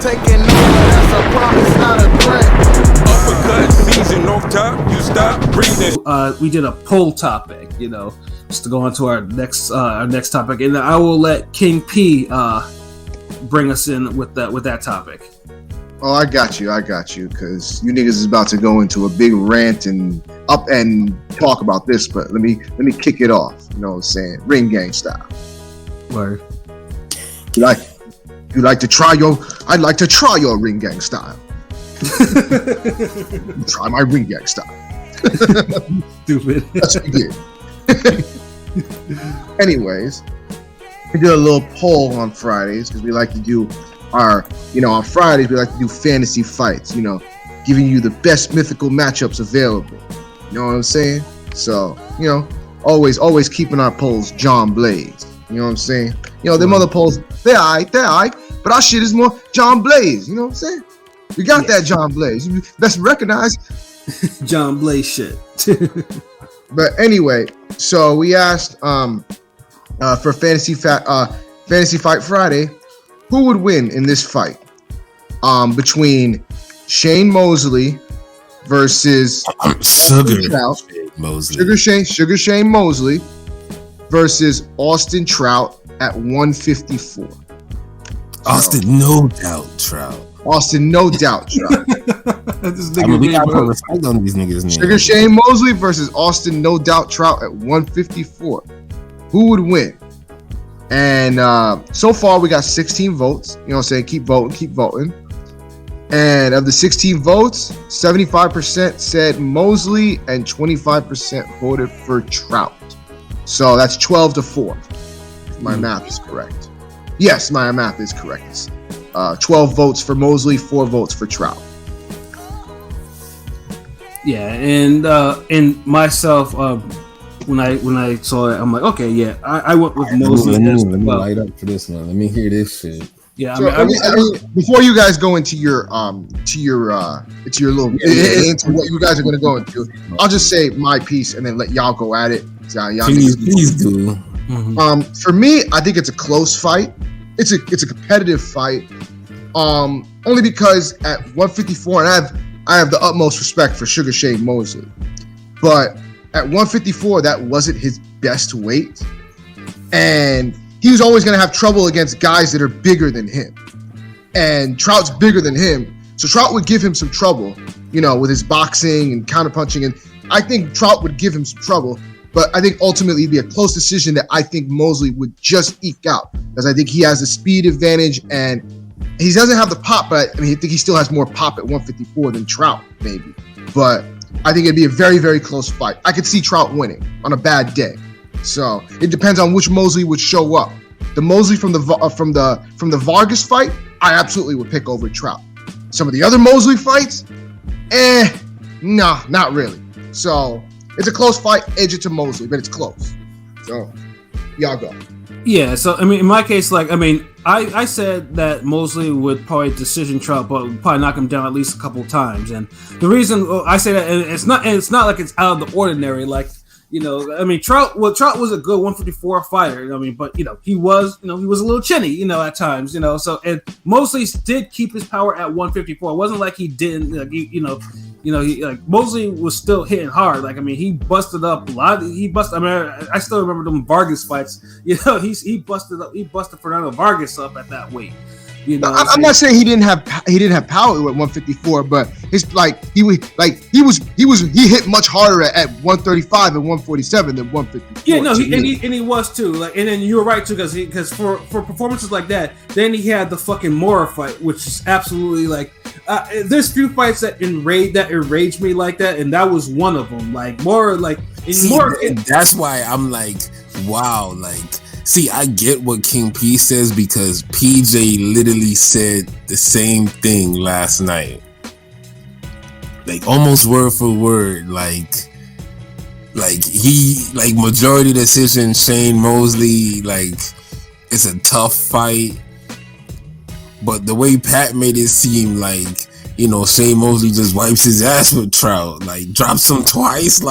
taking over, that's a promise, not a threat. Uppercut season off top, you stop breathing. We did a poll topic, just to go on to our next topic, and I will let King P bring us in with that topic. Oh, I got you, because you niggas is about to go into a big rant and talk about this, but let me kick it off. You know what I'm saying? Ring gang style. Word. You like to try your? I'd like to try your ring gang style. Try my ring gang style. Stupid. That's what we did. Anyways, we did a little poll on Fridays because we like to do our, on Fridays we like to do fantasy fights. Giving you the best mythical matchups available. You know what I'm saying? So, always keeping our polls John Blaze. You know what I'm saying? Them other polls, they're alright, but our shit is more John Blaze. You know what I'm saying? We got that John Blaze. You best recognize John Blaze shit. But anyway, so we asked for Fantasy Fight Friday, who would win in this fight? Between Shane Mosley versus Sugar Shane Mosley versus Austin Trout at 154. Austin, no doubt Trout. We got to respect on these niggas. Sugar Shane Mosley versus Austin, no doubt Trout at 154. Who would win? And so far we got 16 votes. You know what I'm saying? Keep voting. And of the 16 votes, 75% said Mosley and 25% voted for Trout. So that's 12-4. If my math is correct. Yes, my math is correct. 12 votes for Mosley, 4 votes for Trout. Yeah, and myself, when I saw it, I'm like, okay, yeah, I went with Mosley. Let me light up for this one. Let me hear this shit. Yeah, before you guys go into your little into what you guys are going to go into, I'll just say my piece and then let y'all go at it. Please do. Mm-hmm. For me, I think it's a close fight. It's a competitive fight. Only because at 154, and I have the utmost respect for Sugar Shane Mosley, but at 154, that wasn't his best weight, and he was always going to have trouble against guys that are bigger than him. And Trout's bigger than him, so Trout would give him some trouble, with his boxing and counterpunching. And I think Trout would give him some trouble, but I think ultimately it'd be a close decision that I think Mosley would just eke out, because I think he has the speed advantage and he doesn't have the pop, but I think he still has more pop at 154 than Trout, maybe. But I think it'd be a very, very close fight. I could see Trout winning on a bad day. So it depends on which Mosley would show up. The Mosley from the Vargas fight, I absolutely would pick over Trout. Some of the other Mosley fights, nah, not really. So it's a close fight, edge it to Mosley, but it's close. So y'all go. Yeah, so in my case, I said that Mosley would probably decision Trout, but would probably knock him down at least a couple of times. And the reason I say that, and it's not like it's out of the ordinary. Trout was a good 154 fighter. But he was a little chinny, at times. So and Mosley did keep his power at 154. It wasn't like he didn't. Mosley was still hitting hard. He busted up a lot. I still remember them Vargas fights. He busted Fernando Vargas up at that weight. I'm not saying he didn't have power at 154, but he hit much harder at 135 and 147 than 154. Yeah, no, he was too. And then you were right too, because for performances like that, then he had the fucking Mora fight, which is absolutely there's few fights that enraged me like that, and that was one of them. Mora, that's why I'm like, wow, see, I get what King P says, because PJ literally said the same thing last night. Almost word for word. Majority decision, Shane Mosley, it's a tough fight. But the way Pat made it seem Shane Mosley just wipes his ass with Trout, drops him twice,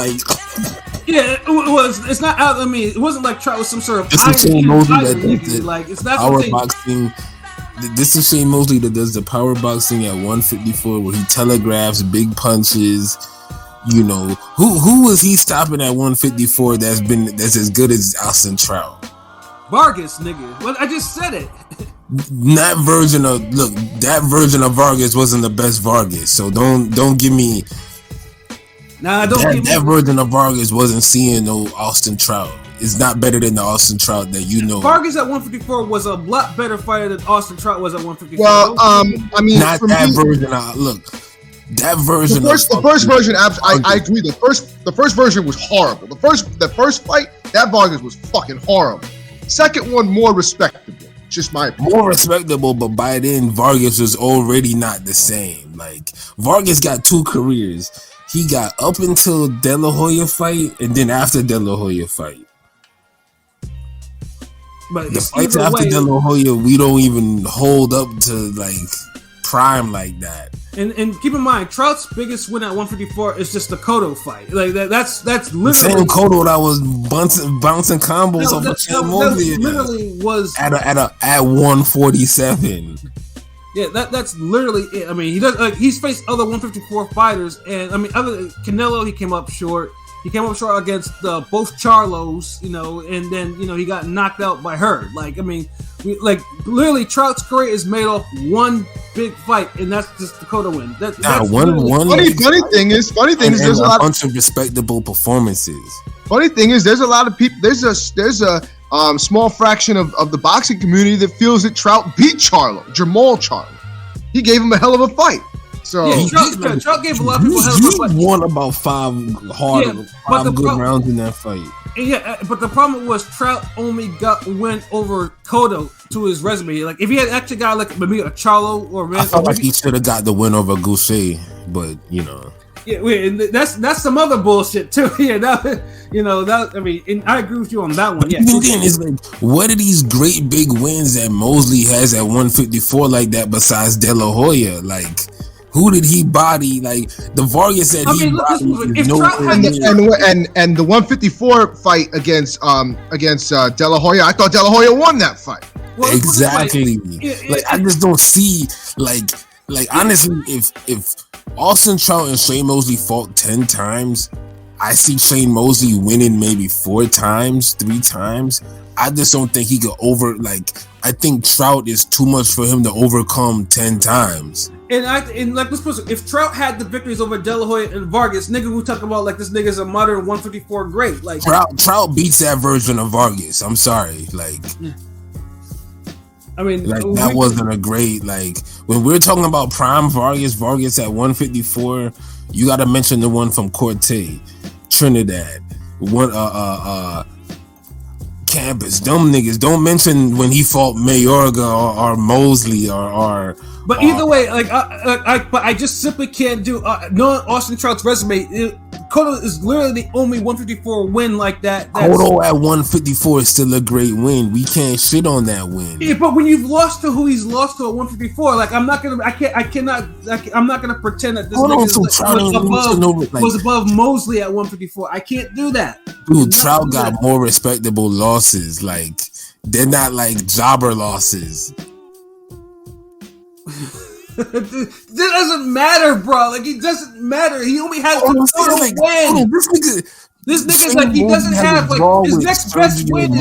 Yeah, it was. It's not out. It wasn't like Trout was some sort of it's not power boxing. this is Shane Mosley that does the power boxing at 154, where he telegraphs big punches. You know, who was he stopping at 154 that's as good as Austin Trout? Vargas, nigga. Well, I just said it. That version of Vargas wasn't the best Vargas. So don't give me. Nah, don't give me that version of Vargas wasn't seeing no Austin Trout. It's not better than the Austin Trout that you know. Vargas at 154 was a lot better fighter than Austin Trout was at 154. Well, I mean, not that version. That version. The first version, I agree. The first version was horrible. The first fight, that Vargas was fucking horrible. Second one, more respectable. Just my opinion. More respectable, but by then Vargas was already not the same. Like Vargas got 2 careers. He got up until De La Hoya fight, and then after De La Hoya fight. But the fights after De La Hoya, we don't even hold up to like prime like that. And keep in mind, Trout's biggest win at 154 is just the Cotto fight. Like that's literally the same Cotto that was bouncing combos off of Shane Mosley. Literally was at 147. Yeah, that's literally it. I mean, he does. He's faced other 154 fighters, and I mean, other Canelo, he came up short. He came up short against both Charlos, you know, and then he got knocked out by Hurd. Like, I mean, literally, Trout's career is made off one big fight, and that's just the Cotto win. That's one. Funny thing is, there's a bunch of respectable performances. Funny thing is, there's a lot of people. There's a small fraction of the boxing community that feels that Trout beat Jamal Charlo. He gave him a hell of a fight. So yeah, Trout gave a lot of people a hell of a fight. He won about 5 good rounds in that fight. Yeah, but the problem was Trout only went over Cotto to his resume. Like, if he had actually got like maybe a Charlo or I felt like he should have got the win over Goucher, but Yeah, that's some other bullshit too. Yeah, I mean, and I agree with you on that one. Yeah, again, it's like, what are these great big wins that Mosley has at 154 like that besides De La Hoya? Like, who did he body? Like the Vargas that bodied. And the 154 fight against De La Hoya, I thought De La Hoya won that fight. Well, exactly. I just don't see like honestly, if Austin Trout and Shane Mosley fought 10 times, I see Shane Mosley winning maybe 4 times, 3 times. I just don't think he could I think Trout is too much for him to overcome 10 times. And like this person, if Trout had the victories over De La Hoya and Vargas, nigga, we talk about like this nigga's a modern 154 great. Like Trout beats that version of Vargas. I'm sorry, I mean, that wasn't a great when we're talking about prime Vargas at 154. You got to mention the one from Corte, Trinidad, Campus. Dumb niggas. Don't mention when he fought Mayorga or Mosley or. But either way, I just simply can't do. Knowing Austin Trout's resume, Cotto is literally the only 154 win like that. Cotto at 154 is still a great win. We can't shit on that win. Yeah, but when you've lost to who he's lost to at 154, I'm not gonna pretend that this nigga was above Mosley at 154. I can't do that. Dude, Trout got more respectable losses. They're not like jobber losses. That doesn't matter, bro. It doesn't matter. He only has one win. This nigga's he doesn't have his next best win.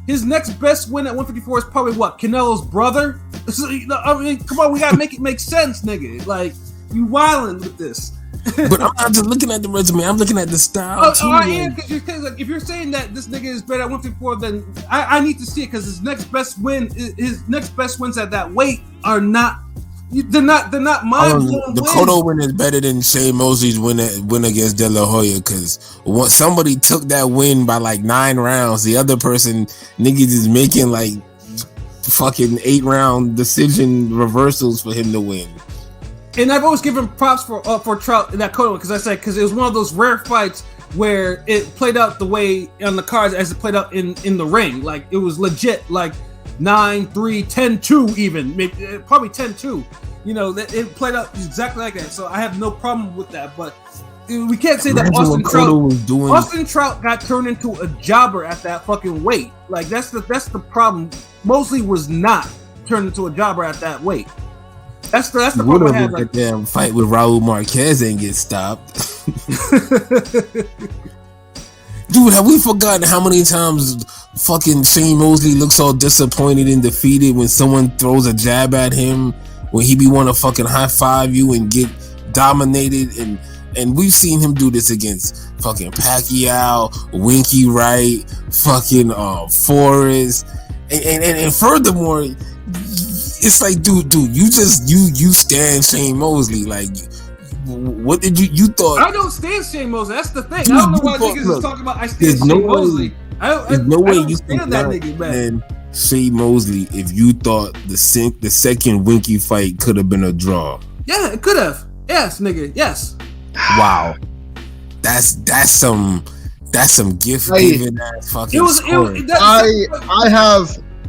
His next best win at 154 is probably what? Canelo's brother. I mean, come on, we gotta make it make sense, nigga. You wildin' with this. But I'm not just looking at the resume. I'm looking at the style too. I am, because if you're saying that this nigga is better at 154, then I need to see it, because his next best wins at that weight are not. They're not mind blowing. The Cotto win is better than Shane Mosley's win against De La Hoya, because somebody took that win by 9 rounds. The other person, niggas is making fucking 8-round decision reversals for him to win. And I've always given props for Trout in that Cotto, because it was one of those rare fights where it played out the way on the cards as it played out in the ring. It was legit, 9-3, 10-2 even, maybe, probably 10-2. It played out exactly like that. So I have no problem with that. But we can't say that Austin Trout got turned into a jobber at that fucking weight. That's the problem. Mosley was not. turn into a jobber at that weight. That's the Would problem I have had. like, Like, that damn fight with Raul Marquez and get stopped. Dude, have we forgotten how many times fucking Shane Mosley looks all disappointed and defeated when someone throws a jab at him, when he be want to fucking high five you and get dominated, and we've seen him do this against fucking Pacquiao, Winky Wright, fucking Forrest, and furthermore, it's like, dude, you stand Shane Mosley. Like, what did you thought? I don't stand Shane Mosley. That's the thing. Dude, I don't know why niggas is talking about I stand Shane Mosley. There's no way you stand that nigga, man. Shane Mosley, if you thought the second Winky fight could have been a draw. Yeah, it could have. Yes, nigga. Yes. Wow. That's some gift giving ass fucking.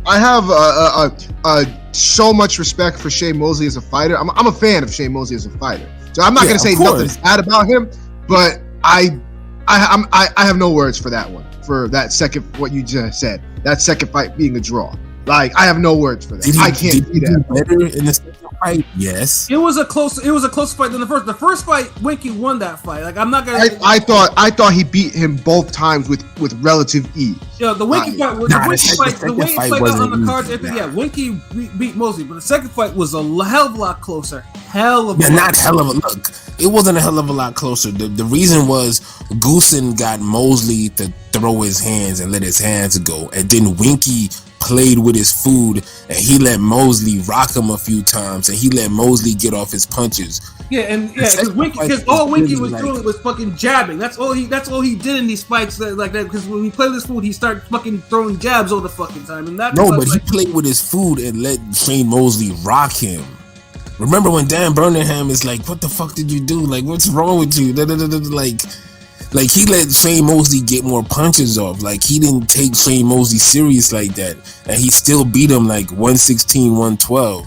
I have so much respect for Shane Mosley as a fighter. I'm a fan of Shane Mosley as a fighter. So I'm not gonna say nothing bad about him, but I have no words for that one. For that second, what you just said, that second fight being a draw. Like, I have no words for that. I can't see that. Better in the second fight? Yes. It was a close fight than the first. The first fight, Winky won that fight. Like, I'm not gonna. I thought he beat him both times with relative ease. Yeah, the Winky fight, the Winky fight on the cards. Yeah, Winky beat Mosley, but the second fight was a hell of a lot closer. Not hell of a look. It wasn't a hell of a lot closer. The reason was Goosen got Mosley to throw his hands and let his hands go, and then Winky played with his food and he let Mosley rock him a few times and he let Mosley get off his punches. Because all Winky was doing was fucking jabbing. That's all he did in these fights like that. Because when he played with his food, he started fucking throwing jabs all the fucking time. And that he played with his food and let Shane Mosley rock him. Remember when Dan Burnham is like, "What the fuck did you do? Like, what's wrong with you?" Like he let Shane Mosley get more punches off. Like, he didn't take Shane Mosley serious like that, and he still beat him like 116, 112.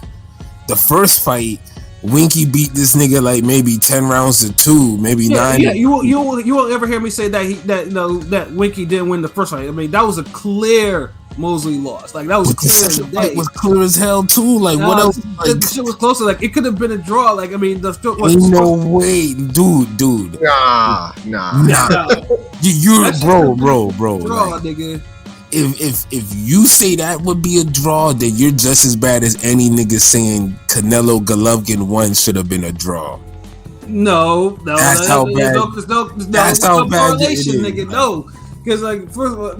The first fight, Winky beat this nigga like maybe 10 rounds to 2, maybe 9. Yeah, you won't ever hear me say that Winky didn't win the first fight. I mean, that was a clear Mosley lost. Like, that was clear as day. It was clear as hell too. Like, what else? Like, the shit was closer. Like, it could have been a draw. Like, I mean, ain't no way, dude. Nah. You're bro. Draw, like, nigga. If you say that would be a draw, then you're just as bad as any nigga saying Canelo Golovkin 1 should have been a draw. No, that's how bad. That's how bad correlation, nigga. No. Because, like, first of all,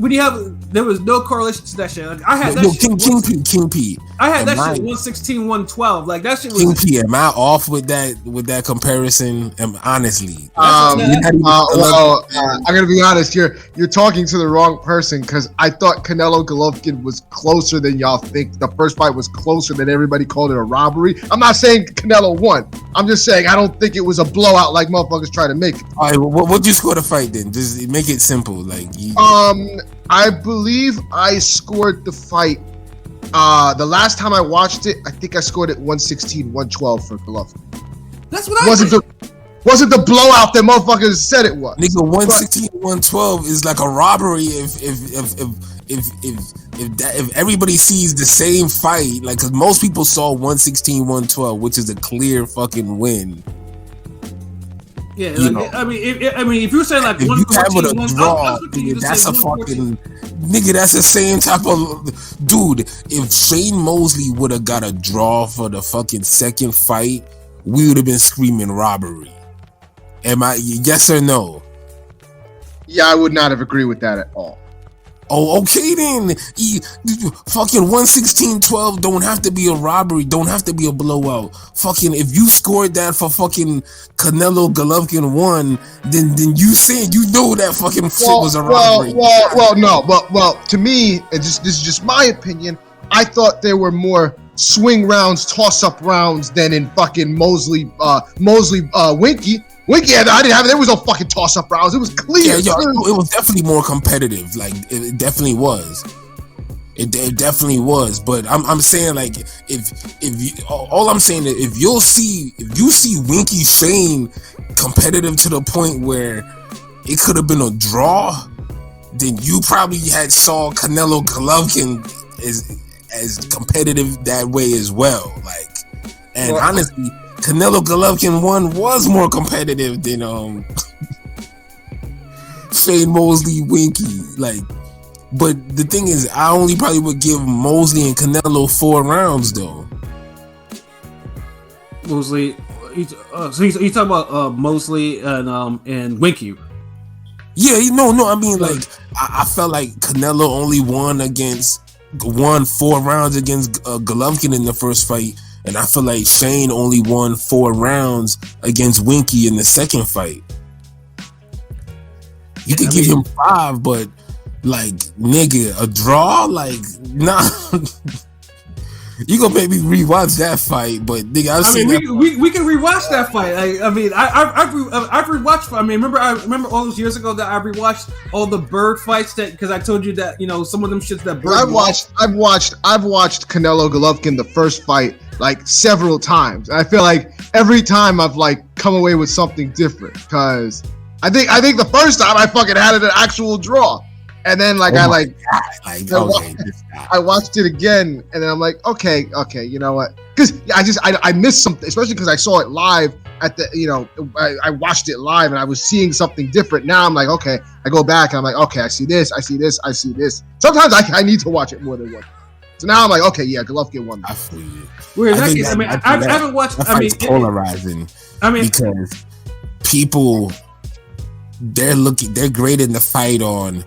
there was no correlation to that shit. Like, I had that shit. King P. I had that shit 116, 112. Like, that shit was. King P, am I off with that comparison? Honestly. I'm gonna be honest. You're talking to the wrong person, because I thought Canelo Golovkin was closer than y'all think. The first fight was closer than everybody called it a robbery. I'm not saying Canelo won. I'm just saying I don't think it was a blowout like motherfuckers try to make it. All right, what'd you score the fight then? Just make it simple. Like, I believe I scored the fight. The last time I watched it, I think I scored it 116, 112 for Golovkin. That's what I did. Wasn't the blowout that motherfuckers said it was. Nigga, 116, 112 is like a robbery if everybody sees the same fight. Like, because most people saw 116, 112, which is a clear fucking win. Yeah, like, I mean, if you're saying like if 114, you have a draw, that's a fucking nigga. That's the same type of dude. If Shane Mosley would have got a draw for the fucking second fight, we would have been screaming robbery. Am I? Yes or no? Yeah, I would not have agreed with that at all. Oh, okay then. Fucking 116-12 don't have to be a robbery, don't have to be a blowout. Fucking, if you scored that for fucking Canelo Golovkin 1, then you saying you know that fucking shit was a robbery. Well, to me, this is just my opinion. I thought there were more swing rounds, toss-up rounds than in fucking Mosley, Winky. Winky, I didn't have it. There was no fucking toss-up rounds. It was clear. Yeah, it was definitely more competitive. Like, it definitely was. It definitely was. But I'm saying, like, all I'm saying is if you see Winky Shane competitive to the point where it could have been a draw, then you probably had saw Canelo Golovkin as competitive that way as well. Like, and honestly, Canelo Golovkin 1 was more competitive than Shane Mosley Winky. Like, but the thing is, I only probably would give Mosley and Canelo 4 rounds though. Mosley, so you talking about Mosley and Winky? Yeah, no. I mean, like, I felt like Canelo only won 4 rounds against Golovkin in the first fight, and I feel like Shane only won 4 rounds against Winky in the second fight. You could give him 5, but like, nigga, a draw? Like, nah. You gonna make me rewatch that fight, but nigga, we can rewatch that fight. I've rewatched. I remember all those years ago that I rewatched all the Bird fights that, because I told you that some of them shits that Bird. I've watched Canelo Golovkin the first fight like several times. I feel like every time I've like come away with something different, because I think the first time I fucking had it an actual draw. And then I watched it again, and then I'm like, okay, you know what? Because I missed something, especially because I saw it live at the, I watched it live and I was seeing something different. Now I'm like, okay, I go back and I'm like, okay, I see this. Sometimes I need to watch it more than once. So now I'm like, okay, yeah, Golovkin won. I feel you. Weird. I haven't watched. It's polarizing. Because people, they're grading the fight on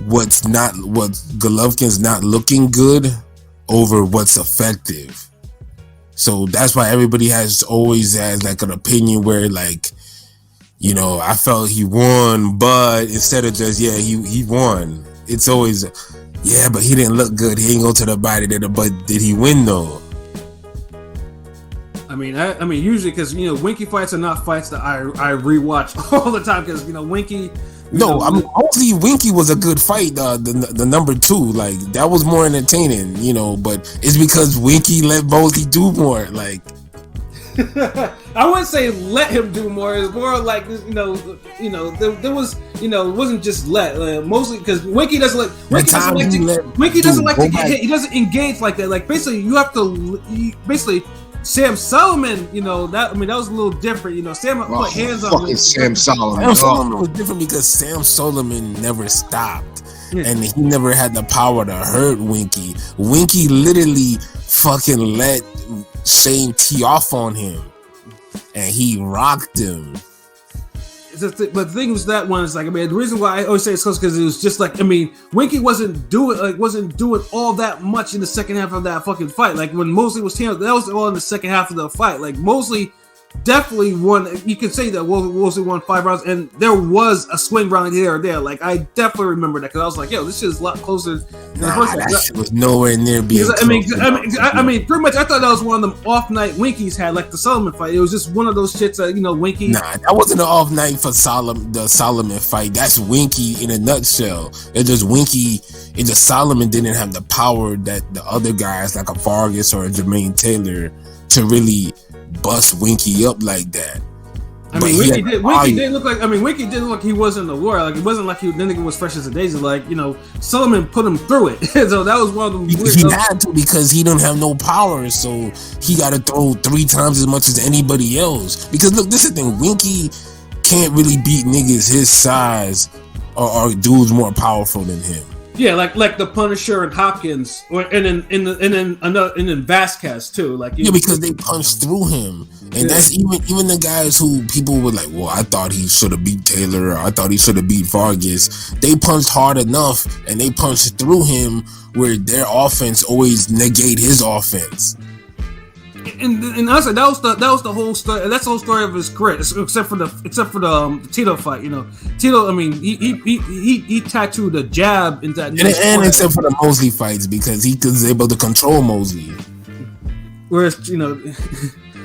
what Golovkin's not looking good over what's effective. So that's why everybody always has like an opinion where like, I felt he won, but instead of just he won, it's always but he didn't look good. He didn't go to the body, but did he win though? I mean, usually because Winky fights are not fights that I rewatch all the time, because Winky. Mostly Winky was a good fight. The number 2, like, that was more entertaining, but it's because Winky let Mosley do more. Like, I wouldn't say let him do more. It's more like there was it wasn't just mostly because Winky doesn't like Winky doesn't like to get hit. He doesn't engage like that. Like, basically you have to Sam Solomon, that was a little different. Sam put hands on him. Sam Solomon. Sam Solomon was different because Sam Solomon never stopped, and he never had the power to hurt Winky. Winky literally fucking let Shane tee off on him, and he rocked him. But the thing was, that one is like, the reason why I always say it's close because it was just like, Winky wasn't doing all that much in the second half of that fucking fight. Like, when Mosley was handled, that was all in the second half of the fight. Like, Mosley definitely won. You could say that Mosley won 5 rounds, and there was a swing round here or there. Like, I definitely remember that because I was like, yo, this shit is a lot closer than the first that shit was nowhere near being close. Pretty much, I thought that was one of them off night Winkies had, like the Solomon fight. It was just one of those shits that Winky. Nah, that wasn't an off night for the Solomon fight. That's Winky in a nutshell. It's just Winky. It's just Solomon didn't have the power that the other guys like a Vargas or a Jermaine Taylor to really bust Winky up like that. Winky didn't look like he was in the war. Like, it wasn't like the nigga was fresh as a daisy. Like, Solomon put him through it. So that was one of them. He had to, because he didn't have no power, so he got to throw 3 times as much as anybody else. Because look, this is the thing: Winky can't really beat niggas his size or dudes more powerful than him. Yeah, like the Punisher and Hopkins, and then Vasquez too. Like, because they punched through him, and that's even the guys who people were like, well, I thought he should have beat Taylor, or I thought he should have beat Vargas. They punched hard enough, and they punched through him, where their offense always negate his offense. And honestly, that was the whole story. That's the whole story of his career, except for the Tito fight. Tito. He tattooed a jab into that. And except for the Mosley fights, because he was able to control Mosley. Whereas even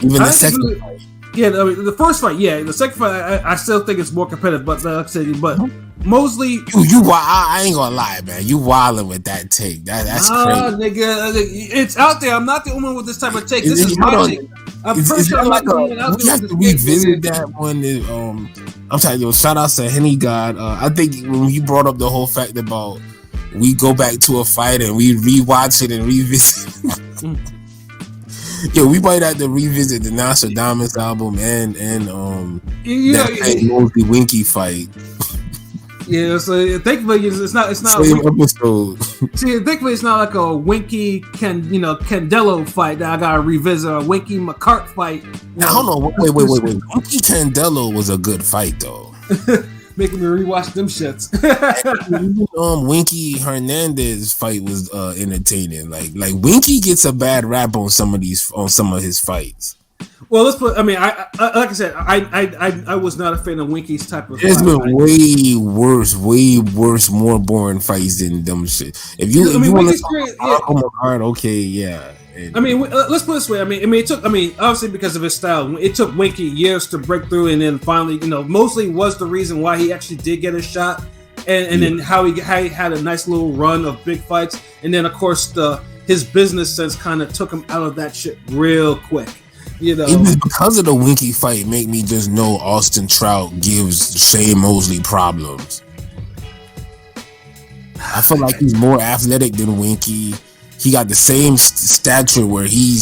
the second fight. Yeah, the first fight, the second fight, I still think it's more competitive. But like I said, Mosley, I ain't gonna lie, man. You wilding with that take. That's crazy, nigga. It's out there. I'm not the only one with this type of take. This is my take. I'm pretty sure we have to revisit that one. I'm telling you, shout out to Henny God. I think when he brought up the whole fact about we go back to a fight and we rewatch it and revisit. Yo, we might have to revisit the Nostradamus album and that Mosley Winky fight. Yeah, so thankfully it's not same episode. See, thankfully it's not like a Winky Candelo fight that I gotta revisit, a Winky McCart fight. Hold on, wait. Winky Candelo was a good fight though. Making me rewatch them shits. Winky Hernandez fight was entertaining. Like Winky gets a bad rap on some of his fights. Well, let's put. I mean, I like I said, I was not a fan of Winky's type of. There's been way worse, more boring fights than them shit. If you want to talk about okay, yeah. I mean, let's put it this way. I mean, it took. I mean, obviously because of his style, it took Winky years to break through, and then finally, Mosley was the reason why he actually did get a shot, and then how he had a nice little run of big fights, and then of course his business sense kind of took him out of that shit real quick. It was because of the Winky fight make me just know Austin Trout gives Shane Mosley problems. I feel like he's more athletic than Winky. He got the same stature where he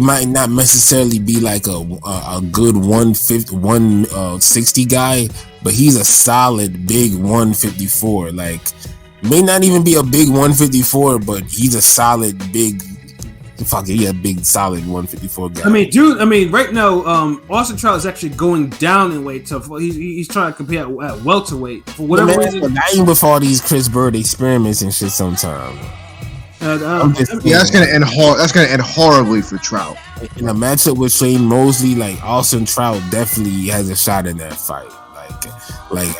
might not necessarily be like a good 160 guy, but he's a solid big 154. Like may not even be a big 154, but he's a solid big. Big solid 154 guy. I mean, right now, Austin Trout is actually going down in weight. So he's trying to compete at welterweight for whatever reason. Not even with all these Chris Bird experiments and shit. Sometimes. That's gonna end hard. That's gonna end horribly for Trout. In a matchup with Shane Mosley, like Austin Trout definitely has a shot in that fight. Like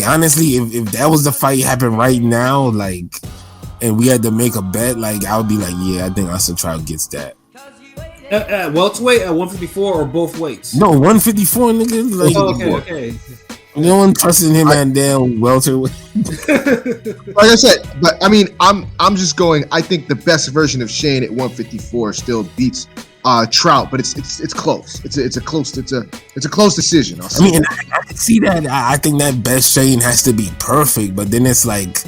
honestly, if that was the fight happened right now, and we had to make a bet, I would be like, yeah, I think Austin Trout gets that. At welterweight, at 154, or both weights? No, 154, nigga. Okay. No one trusting him at damn welterweight. Like I said, but I mean, I'm just going. I think the best version of Shane at 154 still beats Trout, but it's close. It's a close decision. I mean, I can see that. I think that best Shane has to be perfect, but then it's like.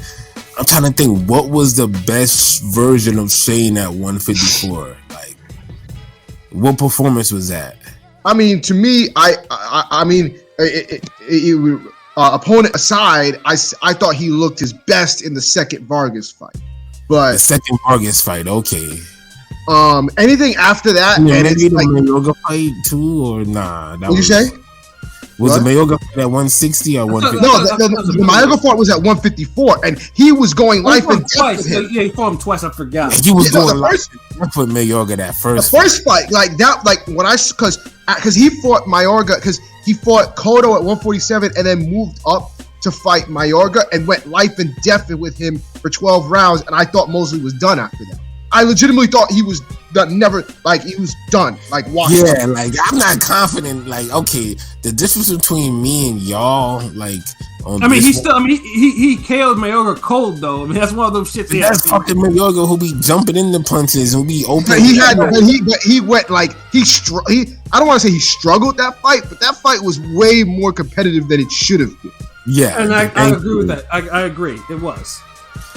I'm trying to think what was the best version of Shane at 154. Like, what performance was that? I mean, to me, opponent aside, I thought he looked his best in the second Vargas fight. But the second Vargas fight, okay. Anything after that, and it's like the Mayorga fight too, or nah? What you say? Was the Mayorga fight at 160 or 150? No, the Mayorga fight was at 154, and he was going life and death with him. Yeah, he fought him twice. I forgot. He was going life and death with Mayorga that first. The first fight, because he fought Mayorga, because he fought Cotto at 147, and then moved up to fight Mayorga and went life and death with him for 12 rounds, and I thought Mosley was done after that. I legitimately thought he was done, he was done. Yeah, I'm not confident. Okay, the difference between me and y'all, he KO'd Mayorga cold though. I mean, that's one of those shits. That's fucking Mayorga who be jumping in the punches and be open. He went I don't want to say he struggled that fight, but that fight was way more competitive than it should have been. Yeah, and I agree with that. I agree. It was.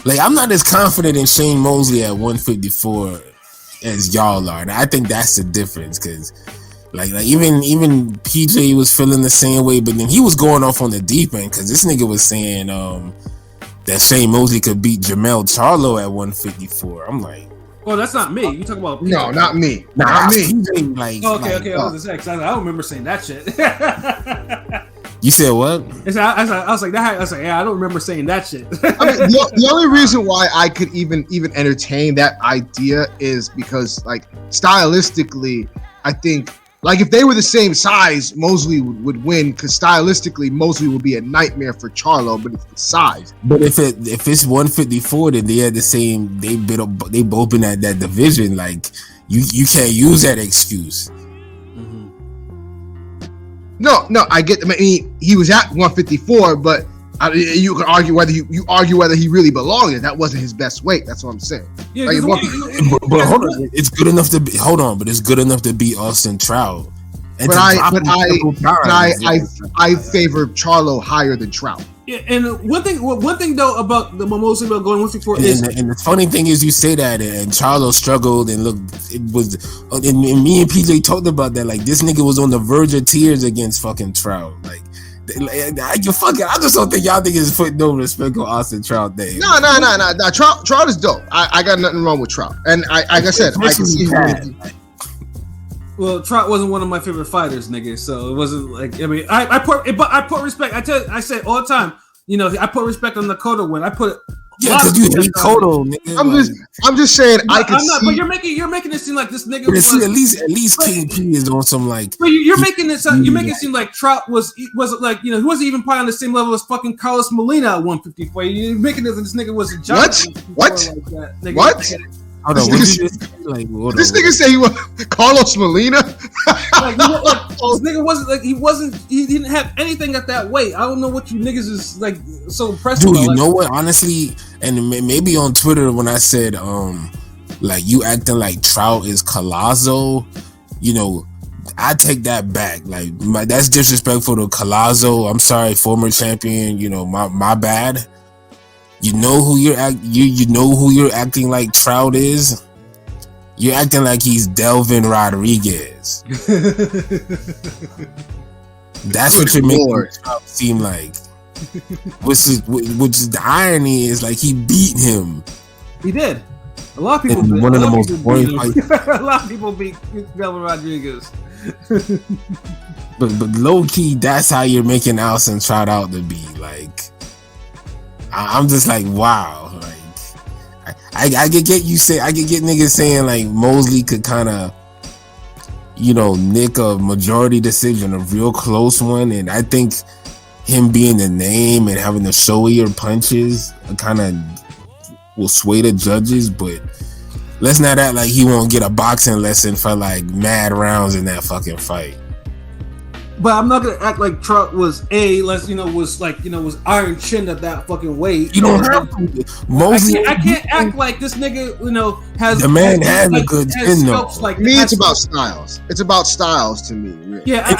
I'm not as confident in Shane Mosley at 154 as y'all are. And I think that's the difference, because even PJ was feeling the same way, but then he was going off on the deep end because this nigga was saying that Shane Mosley could beat Jermell Charlo at 154. I'm like, well, that's not me. You talking about PJ? No, not me. Not me. Okay. I was I don't remember saying that shit. You said what? I was like, yeah, I don't remember saying that shit. I mean, the only reason why I could even entertain that idea is because, stylistically, I think, if they were the same size, Mosley would win, because stylistically, Mosley would be a nightmare for Charlo, but it's the size. But if it's 154, then they had the same. They both been at that division. You can't use that excuse. No, I get. I mean, he was at 154, but you can argue whether he really belonged there. That wasn't his best weight. That's what I'm saying. Yeah, but hold on, it's good enough to be. Hold on, but it's good enough to beat Austin Trout. But I favor Charlo higher than Trout. Yeah, and one thing though about the Mosley about going 154 is, and the funny thing is, you say that, and Charlo struggled, and look, it was, and me and PJ talked about that. Like, this nigga was on the verge of tears against fucking Trout. Like I just don't think y'all niggas put no respect on Austin Trout there. No. Trout is dope. I got nothing wrong with Trout, and like I said, I can see. Well, Trout wasn't one of my favorite fighters, nigga. So it wasn't like, I mean, I put respect. I say all the time, you know, I put respect on the Cotto win. I put because you hate Cotto, nigga. I'm just saying I can see. But you're making it seem like this nigga. But see, at least KP is on some like. But you're making it seem like Trout wasn't like, you know, he wasn't even probably on the same level as fucking Carlos Molina at 154. You're making it this nigga was a giant. What? Like that, nigga. What? Hold on, this nigga say he was Carlos Molina. This nigga wasn't. He didn't have anything at that weight. I don't know what you niggas is like so impressed Dude, about. you know what? Honestly, and maybe on Twitter when I said like you acting like Trout is Collazo, you know, I take that back. Like that's disrespectful to Collazo. I'm sorry, former champion. You know, my bad. You know who you know who you're acting like Trout is? You're acting like he's Delvin Rodriguez. That's what you're making Trout seem like. Which is the irony is like he beat him. He did. A lot of people beat one of the most boring fights. A lot of people beat Delvin Rodriguez. but low key, that's how you're making Alson Trout out to be. Like, I'm just like, wow. Like, I could get niggas saying like Mosley could kind of, you know, nick a majority decision, a real close one, and I think him being the name and having the showier punches kind of will sway the judges. But let's not act like he won't get a boxing lesson for like mad rounds in that fucking fight. But I'm not gonna act like Trout was was iron chinned at that fucking weight. You don't have to. Mosley, I can't act like this nigga, you know, has the man has a good chin though. Like, to me, it's about styles. It's about styles to me. Really. Yeah,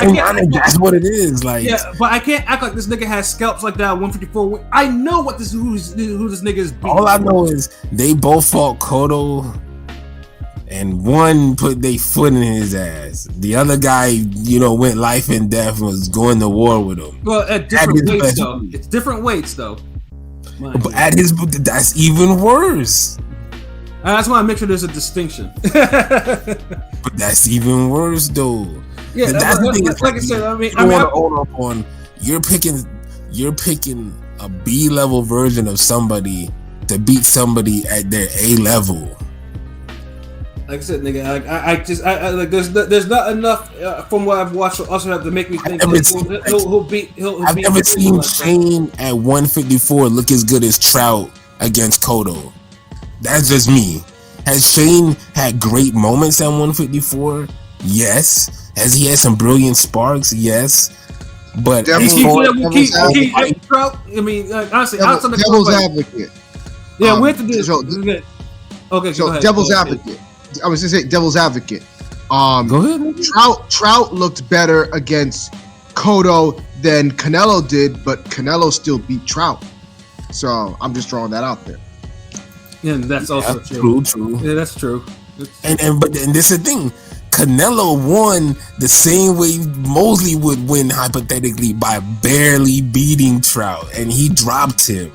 that's what it is. Like, yeah, but I can't act like this nigga has scalps like that at 154. I know who this nigga is. Beating. All I know is they both fought Cotto. And one put their foot in his ass. The other guy, you know, went life and death and was going to war with him. Well, at different weights, though. It's different weights, though. But that's even worse. That's why I make sure there's a distinction. But that's even worse, though. Yeah, that's the thing. Like I said, I mean, hold up on. You're picking a B level version of somebody to beat somebody at their A level. Like I said, nigga, I like there's not enough from what I've watched also have to make me think he'll beat. I've never seen Shane at 154 look as good as Trout against Cotto. That's just me. Has Shane had great moments at 154? Yes. Has he had some brilliant sparks? Yes. But Trout. I mean, honestly, devil's advocate. Yeah, we have to do this. Okay, so devil's advocate. I was gonna say devil's advocate. Go ahead. Trout looked better against Cotto than Canelo did, but Canelo still beat Trout. So I'm just throwing that out there. Yeah, that's also true. True. Yeah, that's true. And this is the thing. Canelo won the same way Mosley would win hypothetically by barely beating Trout, and he dropped him.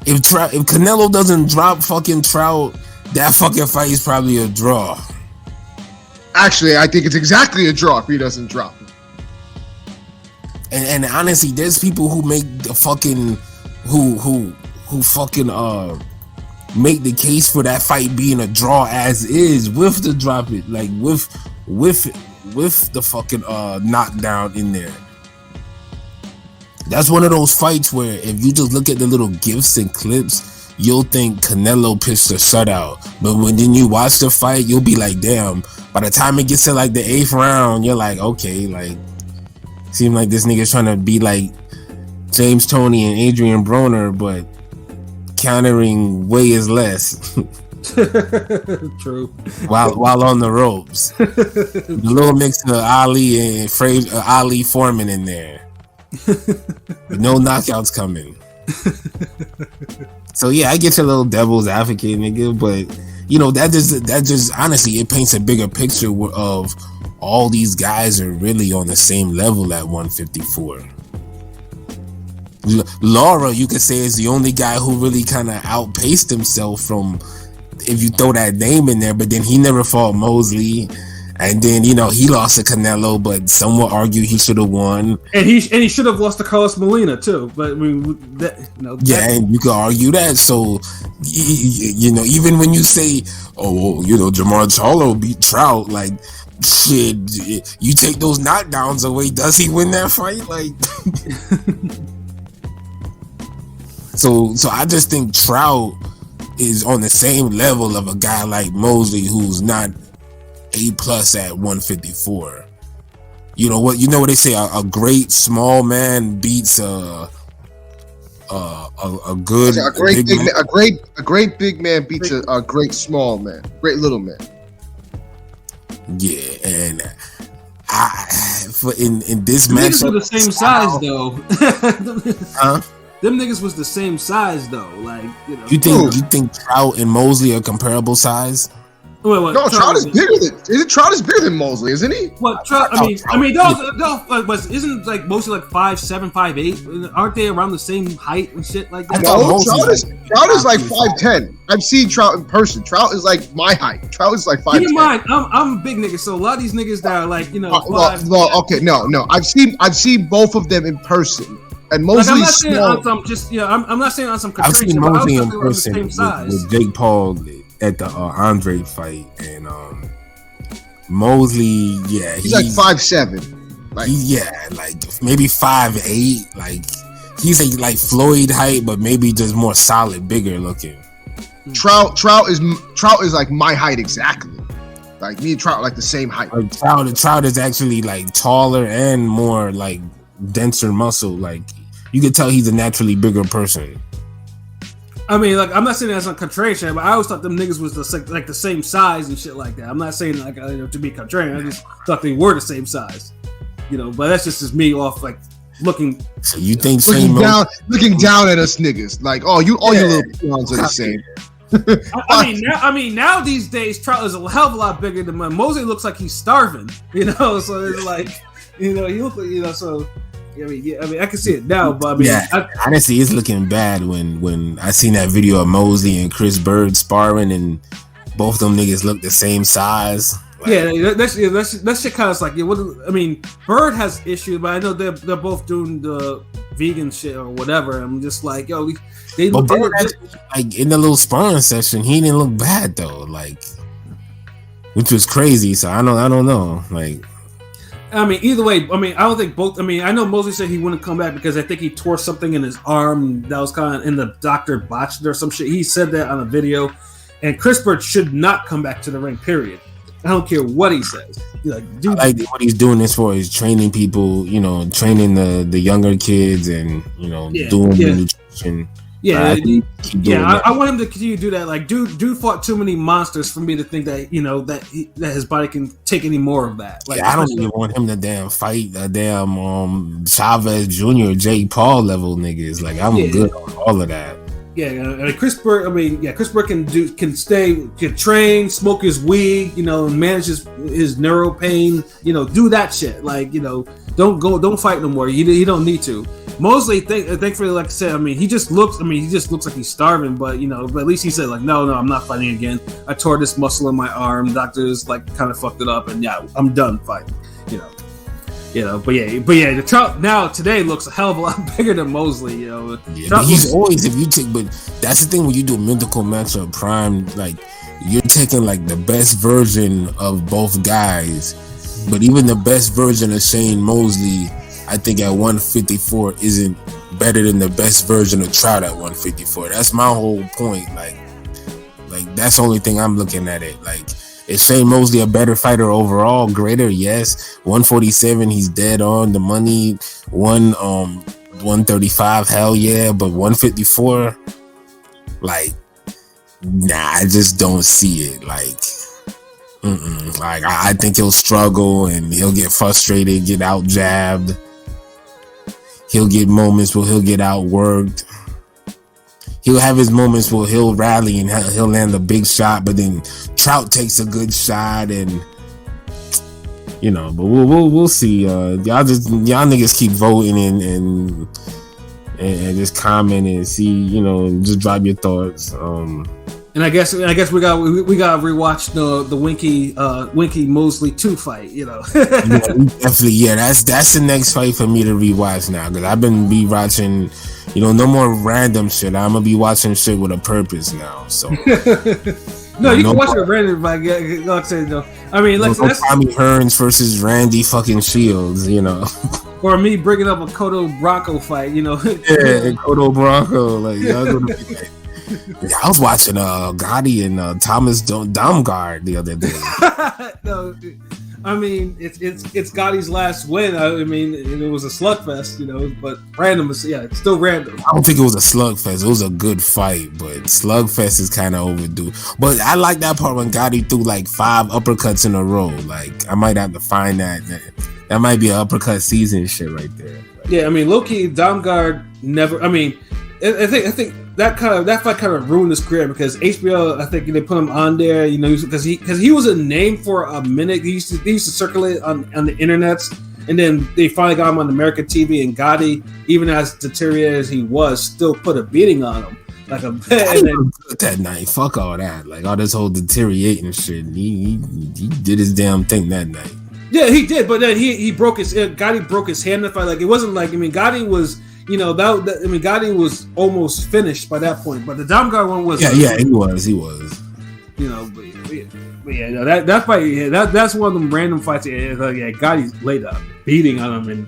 If Canelo doesn't drop fucking Trout, that fucking fight is probably a draw. Actually, I think it's exactly a draw if he doesn't drop him. And honestly, there's people who make the fucking who fucking make the case for that fight being a draw as is with the drop it, like with the fucking knockdown in there. That's one of those fights where if you just look at the little gifs and clips, you'll think Canelo pitched a shutout, but when then you watch the fight, you'll be like, damn. By the time it gets to like the 8th round, you're like, okay, like, seem like this nigga's trying to be like James Toney and Adrian Broner, but countering way is less. True. While on the ropes, a little mix of Ali and Ali Foreman in there. But no knockouts coming. So yeah, I get your little devil's advocate, nigga, but you know that just honestly it paints a bigger picture of all these guys are really on the same level at 154. Laura, you could say, is the only guy who really kind of outpaced himself from, if you throw that name in there, but then he never fought Mosley. And then, you know, he lost to Canelo, but some will argue he should have won. And he should have lost to Carlos Molina too. But I mean, and you could argue that. So, you know, even when you say, oh, well, you know, Jamar Charlo beat Trout, like, shit, you take those knockdowns away, does he win that fight? Like, so I just think Trout is on the same level of a guy like Mosley, who's not A+ at 154. You know what they say, a great small man beats a good a great big man beats a great small man, great little man. Yeah, and in this match, niggas were the same size though. Huh? Them niggas was the same size though. Like, you know. You think Trout and Mosley are comparable size? Wait, no, Trout is bigger than Trout is bigger than Mosley, isn't he? What Trout? I mean, those isn't like Mosley like 5'7", 5'8"? Aren't they around the same height and shit like that? No, Trout is like 5'10". I've seen Trout in person. Trout is like my height. Trout is like 5'10". Keep in mind, I'm a big nigga, so a lot of these niggas that are like, you know, no. I've seen both of them in person. And Mosley's like, I'm not saying small. on some I'm not saying on some. I've seen Mosley in person with Jake Paul at the Andre fight, and Mosley, yeah, he's like 5'7". Like, like maybe 5'8". Like he's like Floyd height, but maybe just more solid, bigger looking. Trout is like my height exactly. Like me and Trout are like the same height. Like Trout is actually like taller and more like denser muscle. Like you could tell he's a naturally bigger person. I mean, like, I'm not saying that's on contrarian, but I always thought them niggas was like the same size and shit like that. I'm not saying like to be contrarian. I just thought they were the same size, you know. But that's just me off like looking. So you think looking down at us niggas like, oh, you all your little peons are the same. I mean, now these days, Trout is a hell of a lot bigger than Mosley. Looks like he's starving, you know. So it's like, you know, he looks like, you know, so. I mean, I can see it now, but I mean, honestly, it's looking bad when I seen that video of Mosley and Chris Bird sparring, and both them niggas look the same size. Like, that shit kind of like, yeah. What I mean, Bird has issues, but I know they're both doing the vegan shit or whatever. I'm just like, yo, they look like in the little sparring session, he didn't look bad though, like, which was crazy. So I don't know, like. I mean, either way, I mean, I don't think both. I mean, I know Mosley said he wouldn't come back because I think he tore something in his arm that was kind of in the doctor botched it or some shit. He said that on a video. And Chris Bird should not come back to the ring, period. I don't care what he says. Like, dude, I like what he's doing this for is training people, you know, training the younger kids and, you know, doing the nutrition. Yeah, I want him to continue to do that. Like, dude fought too many monsters for me to think that, you know, that his body can take any more of that. Like, I don't even want him to damn fight a damn Chavez Jr., Jake Paul level niggas. Like, I'm good on all of that. Yeah, Chris Bird. I mean, Chris Bird can train, smoke his weed, you know, manage his neuro pain, you know, do that shit. Like, you know, don't fight no more. You don't need to. Mosley, thankfully, like I said, I mean, he just looks like he's starving, but you know, but at least he said like, no, I'm not fighting again. I tore this muscle in my arm. Doctors like kind of fucked it up, and yeah, I'm done fighting. But the Trout now today looks a hell of a lot bigger than Mosley. You know, but he's always but that's the thing when you do mythical matchup prime, like you're taking like the best version of both guys, but even the best version of Shane Mosley, I think at 154 isn't better than the best version of Trout at 154. That's my whole point. Like that's the only thing I'm looking at it. Like, is Shane Mosley a better fighter overall? Greater? Yes. 147, he's dead on the money. 135, hell yeah. But 154, like, nah, I just don't see it. Like, like I think he'll struggle and he'll get frustrated, get out jabbed. he'll get moments where he'll get outworked. He'll have his moments where he'll rally and he'll land a big shot, but then Trout takes a good shot, and but we'll see. Y'all niggas keep voting and just comment and see, just drop your thoughts. And I guess we got rewatch the Winky Mosley 2 fight. Definitely, that's the next fight for me to rewatch now, because I've been rewatching. No more random shit. I'm gonna be watching shit with a purpose now. So no, you can watch it random. Like I said, though. I mean, like that's Tommy Hearns versus Randy fucking Shields. Or me bringing up a Cotto Bronco fight. Yeah, Cotto Bronco. Like y'all gonna be like. I was watching Gotti and Thomas Domgard the other day. No, I mean it's Gotti's last win. I mean it was a slugfest, but random. It's still random. I don't think it was a slugfest. It was a good fight, but slugfest is kind of overdue. But I like that part when Gotti threw like 5 uppercuts in a row. Like I might have to find that. That might be an uppercut season shit right there. Yeah, I mean low-key Domgard never. I mean, I think that fight kind of ruined his career, because HBO, I think they put him on there, because he was a name for a minute. He used to circulate on the internets, and then they finally got him on American TV. And Gotti, even as deteriorated as he was, still put a beating on him. Like that night, fuck all that, like all this whole deteriorating shit. He did his damn thing that night. Yeah, he did, but then Gotti broke his hand in the fight. Like it wasn't like, I mean, Gotti was. Gotti was almost finished by that point, but the Domgard one was. Yeah, he was. That fight, that's one of them random fights. Gotti laid a beating on him, and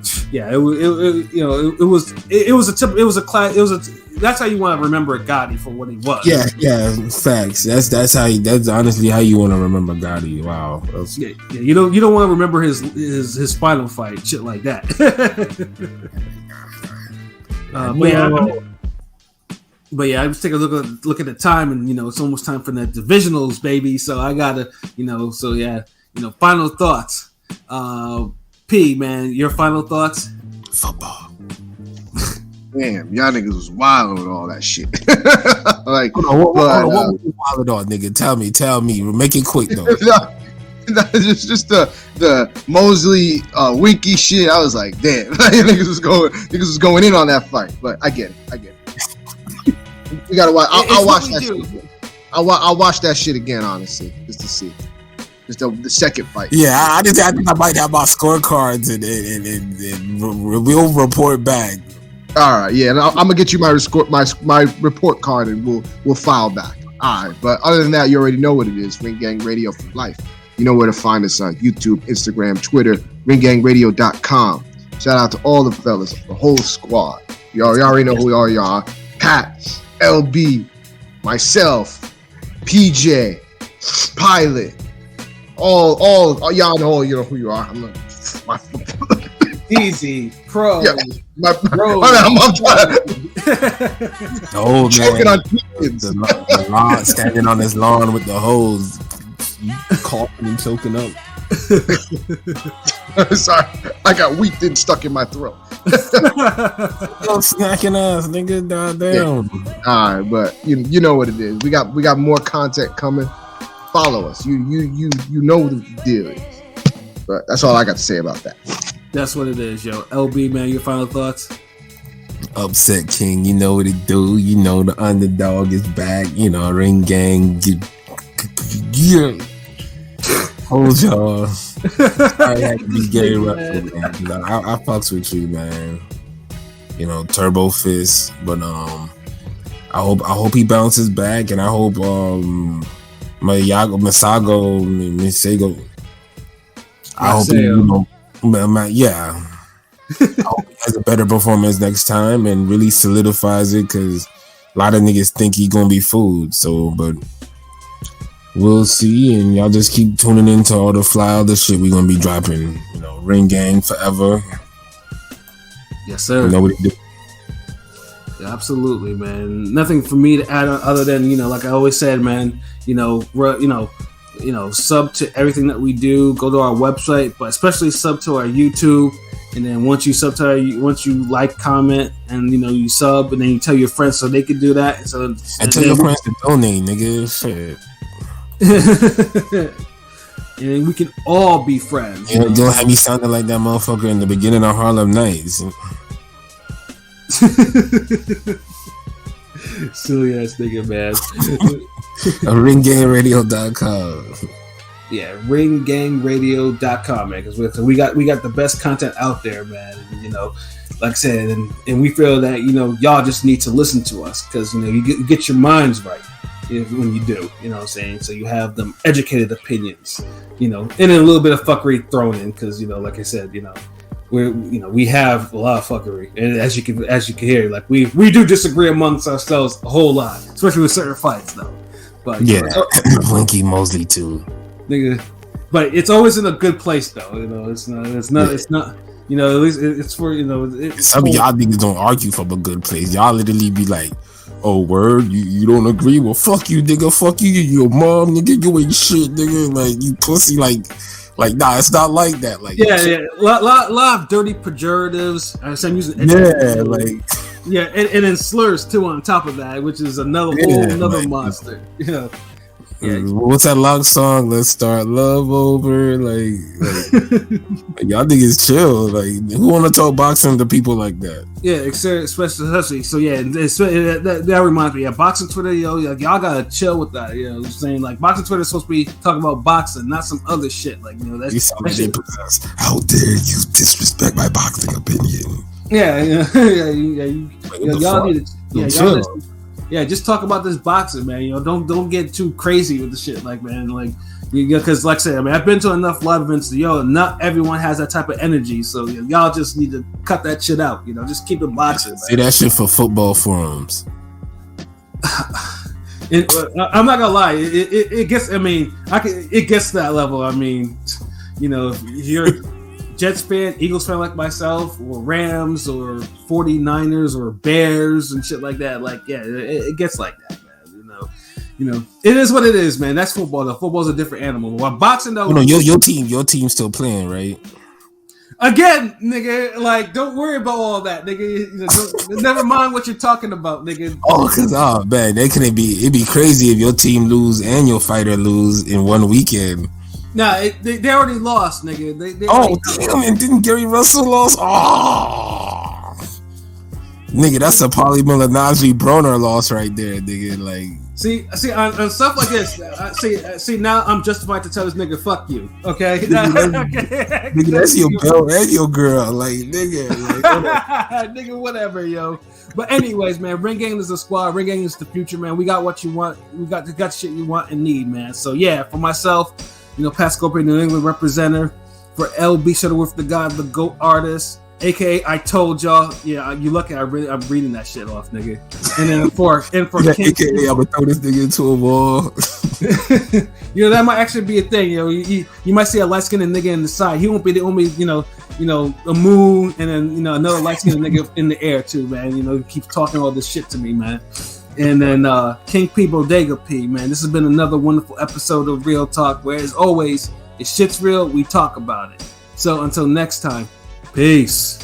that's how you want to remember Gotti for what he was. Yeah, facts. That's honestly how you want to remember Gotti. Wow. You don't want to remember his final fight, shit like that. But yeah, I just take a look at the time, and it's almost time for the divisionals, baby. So I gotta, final thoughts. P, man, your final thoughts? Football. Damn, y'all niggas was wild with all that shit. Like, what was wild on, nigga? Tell me. Make it quick though. It's just the Mosley Winky shit. I was like, damn, niggas was going in on that fight. But I get it. We gotta watch. I'll watch that shit again. I'll watch that shit again, honestly, just to see. Just the second fight. Yeah, I think I might have my scorecards and we'll report back. All right, yeah, and I'm gonna get you my report card, and we'll file back. All right, but other than that, you already know what it is. Ring Gang Radio for life. You know where to find us on YouTube, Instagram, Twitter, ringgangradio.com. Shout out to all the fellas, the whole squad. Y'all already know who we are, y'all. Pat, LB, myself, PJ, Pilot, all y'all know who you are. I'm Easy, Pro. Yeah, I'm trying the old choking man, on chickens. the lawn, standing on this lawn with the hose, coughing and choking up. Sorry, I got wheat thing stuck in my throat. Yo, snacking ass, nigga, down. Yeah. All right, but you know what it is. We got more content coming. Follow us. You know the deal is. But that's all I got to say about that. That's what it is, yo. LB, man, your final thoughts? Upset King, you know what it do. You know the underdog is back. Ring Gang. Yeah. Hold y'all. I had to be Gary Russell, man. I fucks with you, man. Turbo Fist, but I hope he bounces back, and I hope Misego. I hope yeah. I hope he has a better performance next time and really solidifies it, because a lot of niggas think he gonna be fooled. So, but we'll see, and y'all just keep tuning into all the fly other shit we gonna be dropping. Ring Gang forever. Yes, sir. You know what it do. Yeah, absolutely, man. Nothing for me to add other than like I always said, man. Sub to everything that we do. Go to our website, but especially sub to our YouTube. And then once you like, comment, and you sub, and then you tell your friends so they can do that. And tell your friends to donate, nigga. Shit. And then we can all be friends. Don't have me sounding like that motherfucker in the beginning of Harlem Nights. Silly ass nigga, man. Ringgangradio.com. Yeah, ringgangradio.com, man. Because we got the best content out there, man. And, like I said, and we feel that y'all just need to listen to us because you get your minds right when you do. You know what I'm saying? So you have them educated opinions, and then a little bit of fuckery thrown in because like I said, we have a lot of fuckery, and as you can hear, like we do disagree amongst ourselves a whole lot, especially with certain fights, though. But yeah, Blinky Mosley too, nigga. But it's always in a good place, though. It's not. At least it's for some of y'all niggas don't argue from a good place. Y'all literally be like, "Oh, word, you don't agree? Well, fuck you, nigga. Fuck you, your mom, nigga. You ain't shit, nigga. Like you pussy, like." Like, nah, it's not like that. Like, yeah. Lot of dirty pejoratives. I'm using and then slurs too on top of that, which is another monster. Yeah. What's that long song? Let's start love over. Like y'all niggas chill. Like, who want to talk boxing to people like that? Yeah, especially. So yeah, that reminds me. Yeah, boxing Twitter, y'all gotta chill with that. You know what I'm saying? Like, boxing Twitter is supposed to be talking about boxing, not some other shit. Like, that shit. How dare you disrespect my boxing opinion? Y'all need to chill. Yeah, just talk about this boxing, man. Don't get too crazy with the shit, like, man, like, because like I said, I mean, I've been to enough live events. Not everyone has that type of energy, so y'all just need to cut that shit out. Just keep it boxing. Say that shit for football forums. I'm not gonna lie, it gets. I mean, it gets to that level. I mean, if you're Jets fan, Eagles fan like myself, or Rams, or 49ers, or Bears, and shit like that. Like, yeah, it gets like that, man. It is what it is, man. That's football, though. Football's a different animal. While boxing, though, your team's still playing, right? Again, nigga, like, don't worry about all that, nigga. Never mind what you're talking about, nigga. Man, it'd be crazy if your team lose and your fighter lose in one weekend. Nah, they already lost, nigga. Damn! And didn't Gary Russell lost? Oh, nigga, that's a Paulie Malignaggi Broner loss right there, nigga. Like, see, on stuff like this. See, now I'm justified to tell this nigga, fuck you. Okay, nigga, that's your belt and your girl, like, nigga, nigga, whatever, yo. But anyways, man, Ring Gang is the squad. Ring Gang is the future, man. We got what you want. We got the shit you want and need, man. So yeah, for myself. Pat Scoper, New England representative. For LB Shuttleworth, the God, the GOAT artist, aka I told y'all. Yeah, you lucky. I'm reading that shit off, nigga. And then for King, aka I'm gonna throw this nigga into a wall. That might actually be a thing. You might see a light skinned nigga in the side. He won't be the only. A moon, and then another light skinned nigga in the air too, man. He keeps talking all this shit to me, man. And then King P Bodega P, man. This has been another wonderful episode of Real Talk, where as always, if shit's real, we talk about it. So until next time, peace.